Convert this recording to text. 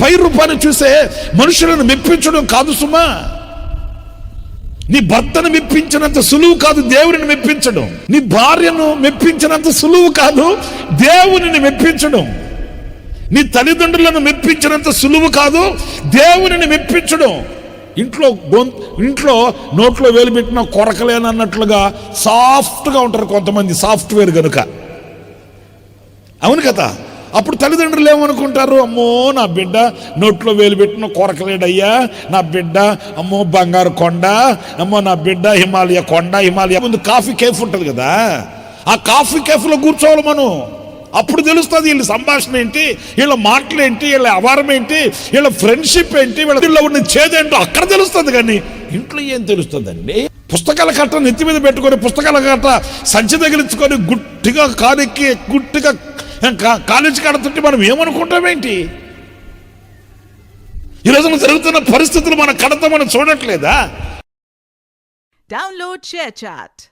పై రూపాన్ని చూసే మనుషులను మెప్పించడం కాదు సుమా. నీ భర్తను మెప్పించినంత సులువు కాదు దేవుని మెప్పించడం. నీ భార్యను మెప్పించినంత సులువు కాదు దేవుని మెప్పించడం. నీ తల్లిదండ్రులను మెప్పించినంత సులువు కాదు దేవుని మెప్పించడం. ఇంట్లో నోట్లో వేలు పెట్టిన కొరకలేనన్నట్లుగా సాఫ్ట్గా ఉంటారు కొంతమంది, సాఫ్ట్వేర్ కనుక. అవును కదా. అప్పుడు తల్లిదండ్రులు ఏమనుకుంటారు, అమ్మో నా బిడ్డ నోట్లో వేలు పెట్టిన కొరకలేడయ్యా, నా బిడ్డ అమ్మో బంగారు కొండ, అమ్మో నా బిడ్డ హిమాలయ కొండ. హిమాలయ ముందు కాఫీ కేఫ్ ఉంటుంది కదా, ఆ కాఫీ కేఫ్లో కూర్చోవాలి మనం. అప్పుడు తెలుస్తుంది వీళ్ళ సంభాషణ ఏంటి, వీళ్ళ మాటలు ఏంటి, వీళ్ళ అవారం ఏంటి, వీళ్ళ ఫ్రెండ్షిప్ ఏంటి, వీళ్ళ ఉన్న చేదేంటో అక్కడ తెలుస్తుంది. కానీ ఇంట్లో ఏం తెలుస్తుందండి? పుస్తకాల కట్ట నెత్తి మీద పెట్టుకొని, పుస్తకాల కట్ట సంచి తగిలించుకొని, గుట్టిగా కారెక్కి గుట్టిగా కాలేజీ కడుతుంటే మనం ఏమనుకుంటామేంటి? ఈరోజు జరుగుతున్న పరిస్థితులు మన కడత మనం చూడట్లేదా? Download share chat.